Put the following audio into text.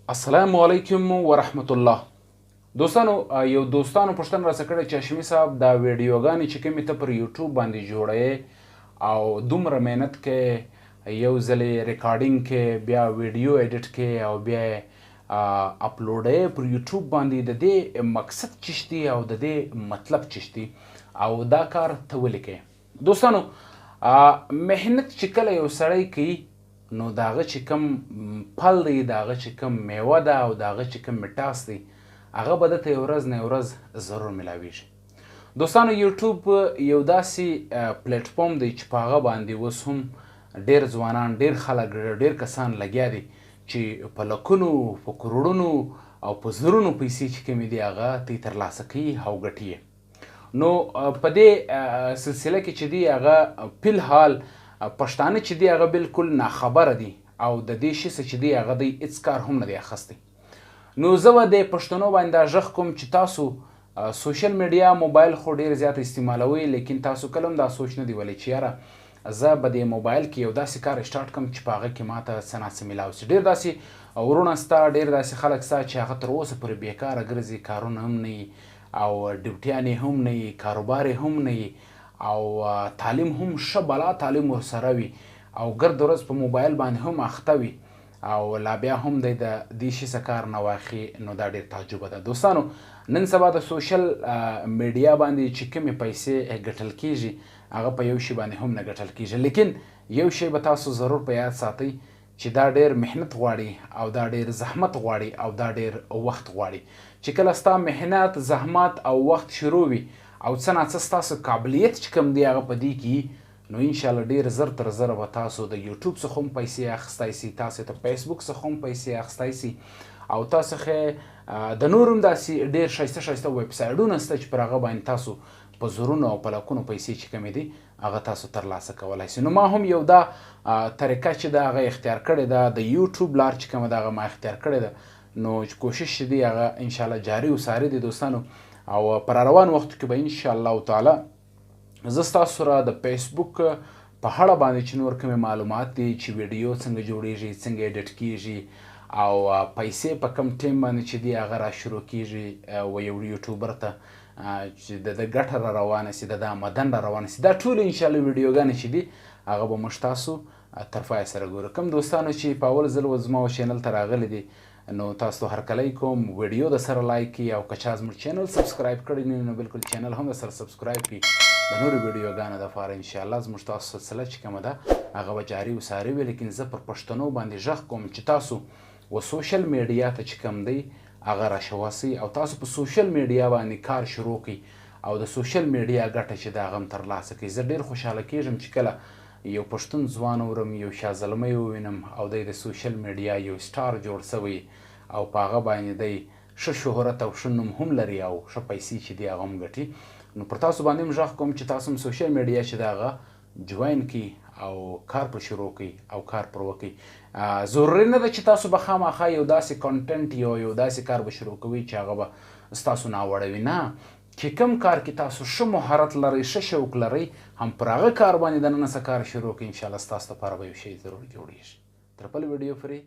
السلام علیکم ورحمت الله. دوستانو یو دوستانو پوښتنه راڅخه کړې چې هاشمي صاحب دا ویډیوګانې چې کومې ته پر یوټیوب باندې جوړوې او دومره محنت کې یو ځل یې ریکارډینګ کې بیا ویډیو ایډیټ کې او بیا یې اپلوډوې پر یوټیوب باندې د دې مقصد څه دی او د دې مطلب څه دی او دا کار ته ولې کوې؟ دوستانو محنت چې کله یو سړی کوي نو د هغه چې کوم پل دی د هغه چې کوم میوه ده او د هغه چې کوم مټاس دی هغه به درته یو ورځ نه یو ورځ ضرور میلاویږي. دوستانو یوټیوب یو داسې پلیټفارم دی چې په هغه باندې اوس هم ډېر ځوانان ډېر خلک ډېر کسان لګیا دي چې په لکونو په کروړونو او په زرونو پیسې چې کومې دي هغه دوی ترلاسه کوي او ګټي یې. نو په دې سلسله کې چې دی هغه فی الحال پښتانه چې دی هغه بالکل ناخبره دي او د دې شي څه چې دی هغه دی هېڅ کار هم نه دی اخیستی. نو زه به د پښتنو باندې دا غږ کوم چې تاسو سوشل میډیا موبایل خو ډېر زیات استعمالوئ لیکن تاسو کله هم دا سوچ نه دی ولی چې یاره زه به د موبایل کې یو داسې کار سټارټ کړم چې په هغه کې ماته څه ناڅه میلاو شي. ډېر داسې وروڼه سته ډېر داسې خلک سته چې هغه تر اوسه پورې بېکاره ګرځي کارونه هم نه وي او ډیوټیانې هم نه وي کاروبار هم نه وي او تعلیم هم ښه بلا تعلیم ورسره وي او ګرد ورځ په موبایل باندې هم اخته وي او لا بیا هم دی د دې شي څه کار نه واخلي نو دا ډېر تعجبه ده. دوستانو نن سبا د سوشل میډیا باندې چې کومې پیسې ګټل کیږي هغه په یو شي باندې هم نه ګټل کیږي لیکن یو شی به تاسو ضرور په یاد ساتئ چې دا ډېر محنت غواړي او دا ډېر زحمت غواړي او دا ډېر وخت غواړي. چې کله ستا محنت زحمت او وخت شروع وي او څه ناڅه ستاسو قابلیت چې کوم دی هغه په دې کې نو انشاءالله ډېر زر تر زره به تاسو د یوټیوب څخه هم پیسې اخیستی سي تاسو ته فیسبوک څخه هم پیسې اخیستی سي او تاسو څخه د نور هم داسې ډېر ښایسته ښایسته ویبسایډونه شته چې پر هغه باندې تاسو په زرونو او په لکونو پیسې چې کومې دي هغه تاسو ترلاسه کولی سي. نو ما هم یو دا طریقه چې ده هغه اختیار کړې ده د یوټیوب لار چې کومه ده هغه ما اختیار کړې ده نو کوشش چې دی هغه انشاءالله جاري و ساري دی دوستانو او پر روان وخت کې به انشاءالله تعالی زه ستاسو سره د فیسبوک په اړه باندې چې نور کومې معلومات دي چې ویډیو څنګه جوړیږي څنګه ایډیټ کیږي او پیسې په کم ټایم باندې چې دی هغه را شروع کیږي و یو یوټیوبر ته چې د ګټه را روانه سي د آمدن را روانه سي دا ټول انشاءالله ویډیوګانې چې دي هغه به موږ تاسو تر پایه سره ګورو. کوم دوستانو چې په اول ځل زما چینل ته راغلي دي نو تاسو ته هرکلی کوم ویډیو د سره لایک کړئ او که چا زموږ چینل سبسکرایب کړی نه نو بالکل چینل هم د سره سبسکرایب کړئ د نورو ویډیوګانو دپاره انشاءالله زموږ تاسو سلسله چې کومه ده هغه به جاري و ساري وي لیکن زه پر پښتنو باندې غږ کوم چې تاسو و سوشل میډیا ته چې کوم دی هغه راشواسئ او تاسو په سوشل میډیا باندې کار شروع کړئ او د سوشل میډیا ګټه چې ده هغه هم ترلاسه کړئ. زه ډېر خوشحاله کېږم چې کله یو پښتون ځوان اورم یو شاه زلمی ووینم او دی د سوشل میډیا یو سټار جوړ سوی او په هغه باندې دی ښه شهرت او ښه نوم هم لري او ښه پیسې چې دی هغه هم ګټي. نو پر تاسو باندې هم غږ کوم چې تاسو هم سوشل میډیا چې دی هغه جوین کړي او کار پر شروع کړي او کار پر وکړي. ضروري نه ده چې تاسو به خامخا یو داسې کنټنټ یو داسې کار به شروع کوئ چې هغه به ستاسو ناوړه وي. نه چې کوم کار کې تاسو ښه مهارت لرئ ښه شوق لرئ هم پر هغه کار باندې دننه څه کار شروع کړئ انشاءالله ستاسو لپاره به یو شی ضرور جوړیږي. تر بل ویډیو پورې